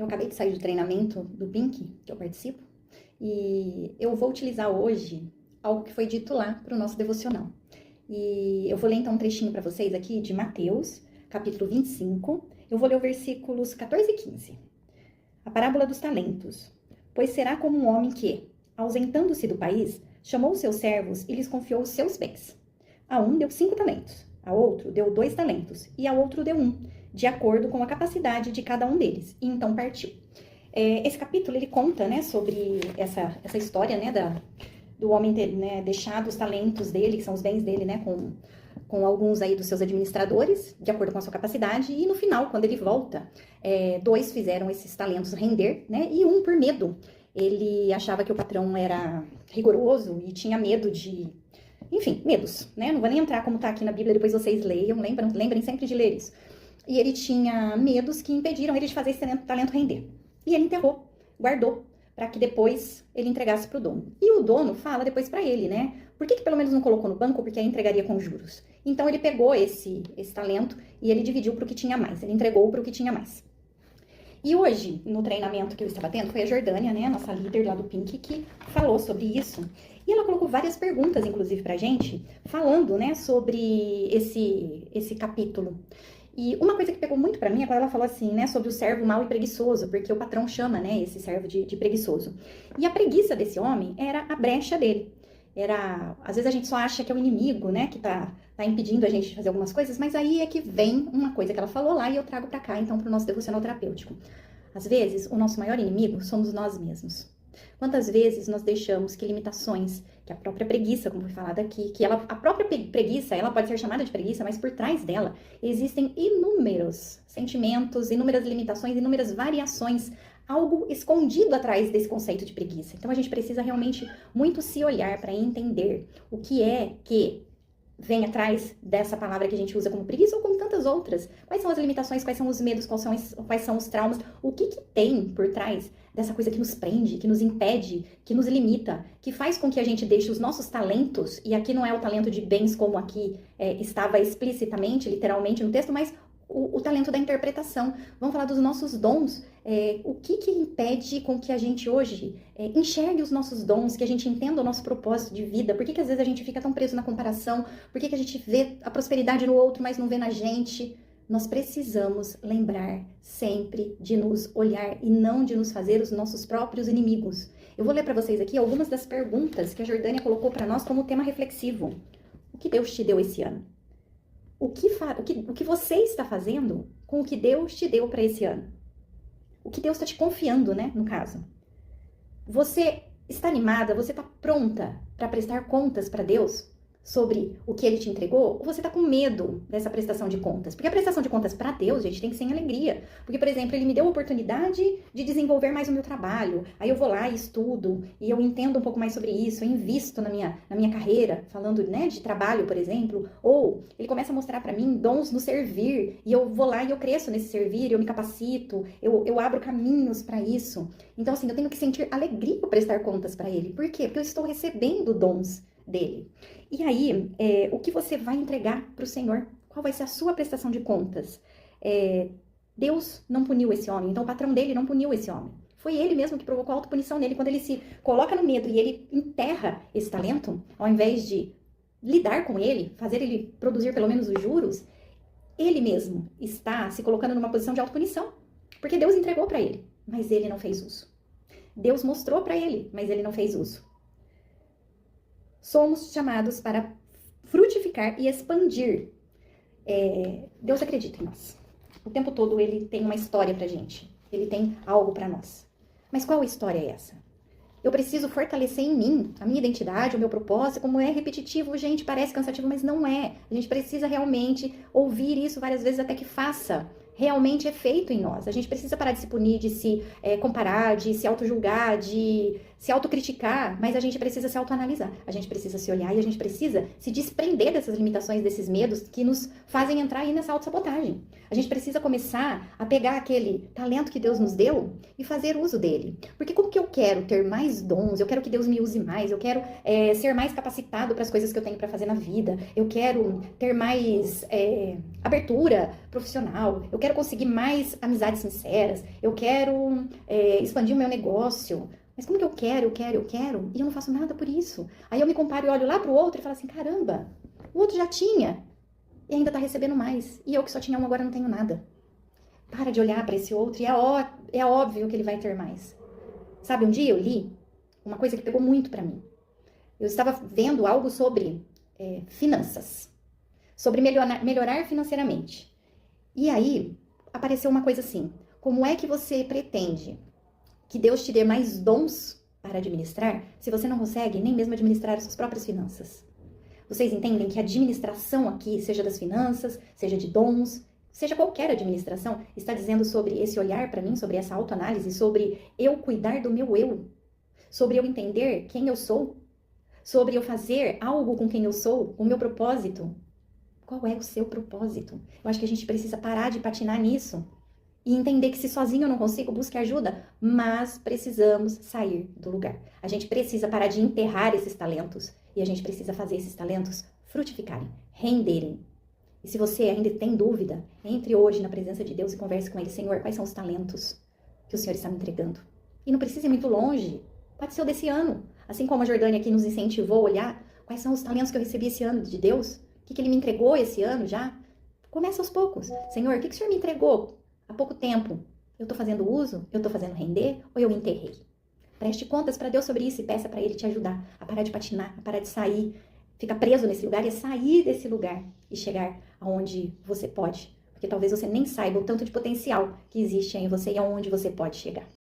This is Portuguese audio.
Eu acabei de sair do treinamento do Pink, que eu participo, e eu vou utilizar hoje algo que foi dito lá para o nosso devocional. E eu vou ler então um trechinho para vocês aqui de Mateus, capítulo 25. Eu vou ler os versículos 14 e 15. A parábola dos talentos. Pois será como um homem que, ausentando-se do país, chamou seus servos e lhes confiou os seus bens. A um deu 5 talentos, a outro deu 2 talentos e a outro deu 1, de acordo com a capacidade de cada um deles, e então partiu. Esse capítulo, ele conta, né, sobre essa história, né, do homem ter, né, deixado os talentos dele, que são os bens dele, né, com alguns aí dos seus administradores, de acordo com a sua capacidade, e no final, quando ele volta, 2 fizeram esses talentos render, né, e 1 por medo. Ele achava que o patrão era rigoroso e tinha medo de... Enfim, medos, né? Não vou nem entrar como tá aqui na Bíblia, depois vocês leiam, lembrem sempre de ler isso. E ele tinha medos que impediram ele de fazer esse talento render. E ele enterrou, guardou, para que depois ele entregasse para o dono. E o dono fala depois para ele, né? Por que pelo menos não colocou no banco? Porque aí entregaria com juros. Então ele pegou esse talento e ele dividiu para o que tinha mais. Ele entregou para o que tinha mais. E hoje, no treinamento que eu estava tendo, foi a Jordânia, né, nossa líder lá do Pink, que falou sobre isso. E ela colocou várias perguntas, inclusive, pra gente, falando, né, sobre esse capítulo. E uma coisa que pegou muito pra mim é quando ela falou assim, né, sobre o servo mau e preguiçoso, porque o patrão chama, né, esse servo de preguiçoso. E a preguiça desse homem era a brecha dele. Às vezes a gente só acha que é o inimigo, né, que tá impedindo a gente de fazer algumas coisas, mas aí é que vem uma coisa que ela falou lá e eu trago pra cá, então, pro nosso devocional terapêutico. Às vezes, o nosso maior inimigo somos nós mesmos. Quantas vezes nós deixamos que limitações, que a própria preguiça, como foi falado aqui, a própria preguiça, ela pode ser chamada de preguiça, mas por trás dela existem inúmeros sentimentos, inúmeras limitações, inúmeras variações, algo escondido atrás desse conceito de preguiça. Então a gente precisa realmente muito se olhar para entender o que é que vem atrás dessa palavra que a gente usa como preguiça ou como tantas outras. Quais são as limitações, quais são os medos, quais são os traumas, o que tem por trás dessa coisa que nos prende, que nos impede, que nos limita, que faz com que a gente deixe os nossos talentos, e aqui não é o talento de bens como aqui estava explicitamente, literalmente no texto, mas o talento da interpretação. Vamos falar dos nossos dons. O que impede com que a gente hoje enxergue os nossos dons, que a gente entenda o nosso propósito de vida? Por que às vezes a gente fica tão preso na comparação? Por que a gente vê a prosperidade no outro, mas não vê na gente? Nós precisamos lembrar sempre de nos olhar e não de nos fazer os nossos próprios inimigos. Eu vou ler para vocês aqui algumas das perguntas que a Jordânia colocou para nós como tema reflexivo. O que Deus te deu esse ano? O que você está fazendo com o que Deus te deu para esse ano? O que Deus está te confiando, né, no caso? Você está animada? Você está pronta para prestar contas para Deus sobre o que Ele te entregou? Ou você está com medo dessa prestação de contas? Porque a prestação de contas para Deus, gente, tem que ser em alegria. Porque, por exemplo, Ele me deu a oportunidade de desenvolver mais o meu trabalho. Aí eu vou lá e estudo, e eu entendo um pouco mais sobre isso, eu invisto na minha carreira, falando, né, de trabalho, por exemplo. Ou Ele começa a mostrar para mim dons no servir, e eu vou lá e eu cresço nesse servir, eu me capacito, eu abro caminhos para isso. Então, assim, eu tenho que sentir alegria por prestar contas para Ele. Por quê? Porque eu estou recebendo dons dele. E aí, o que você vai entregar para o Senhor? Qual vai ser a sua prestação de contas? Deus não puniu esse homem, então o patrão dele não puniu esse homem. Foi ele mesmo que provocou a autopunição nele, quando ele se coloca no medo e ele enterra esse talento, ao invés de lidar com ele, fazer ele produzir pelo menos os juros, ele mesmo está se colocando numa posição de autopunição, porque Deus entregou para ele, mas ele não fez uso. Deus mostrou para ele, mas ele não fez uso. Somos chamados para frutificar e expandir. Deus acredita em nós. O tempo todo Ele tem uma história pra gente. Ele tem algo pra nós. Mas qual história é essa? Eu preciso fortalecer em mim a minha identidade, o meu propósito. Como é repetitivo, gente, parece cansativo, mas não é. A gente precisa realmente ouvir isso várias vezes até que faça realmente efeito em nós. A gente precisa parar de se punir, de se comparar, de se auto-julgar, de se autocriticar, mas a gente precisa se autoanalisar. A gente precisa se olhar e a gente precisa se desprender dessas limitações, desses medos que nos fazem entrar aí nessa autossabotagem. A gente precisa começar a pegar aquele talento que Deus nos deu e fazer uso dele. Porque como que eu quero ter mais dons, eu quero que Deus me use mais, eu quero ser mais capacitado para as coisas que eu tenho para fazer na vida, eu quero ter mais abertura profissional, eu quero conseguir mais amizades sinceras, eu quero expandir o meu negócio. Mas como que eu quero, e eu não faço nada por isso? Aí eu me comparo e olho lá pro outro e falo assim, caramba, o outro já tinha e ainda tá recebendo mais. E eu que só tinha um agora não tenho nada. Para de olhar para esse outro e é óbvio que ele vai ter mais. Sabe, um dia eu li uma coisa que pegou muito para mim. Eu estava vendo algo sobre finanças, sobre melhorar financeiramente. E aí apareceu uma coisa assim, como é que você pretende que Deus te dê mais dons para administrar, se você não consegue nem mesmo administrar as suas próprias finanças? Vocês entendem que a administração aqui, seja das finanças, seja de dons, seja qualquer administração, está dizendo sobre esse olhar para mim, sobre essa autoanálise, sobre eu cuidar do meu eu, sobre eu entender quem eu sou, sobre eu fazer algo com quem eu sou, o meu propósito. Qual é o seu propósito? Eu acho que a gente precisa parar de patinar nisso. E entender que se sozinho eu não consigo, busque ajuda, mas precisamos sair do lugar. A gente precisa parar de enterrar esses talentos e a gente precisa fazer esses talentos frutificarem, renderem. E se você ainda tem dúvida, entre hoje na presença de Deus e converse com Ele. Senhor, quais são os talentos que o Senhor está me entregando? E não precisa ir muito longe, pode ser o desse ano. Assim como a Jordânia aqui nos incentivou a olhar quais são os talentos que eu recebi esse ano de Deus, o que Ele me entregou esse ano já. Começa aos poucos. Senhor, o que o Senhor me entregou há pouco tempo? Eu estou fazendo uso? Eu estou fazendo render? Ou eu enterrei? Preste contas para Deus sobre isso e peça para Ele te ajudar a parar de patinar, a parar de sair, ficar preso nesse lugar e sair desse lugar e chegar aonde você pode. Porque talvez você nem saiba o tanto de potencial que existe em você e aonde você pode chegar.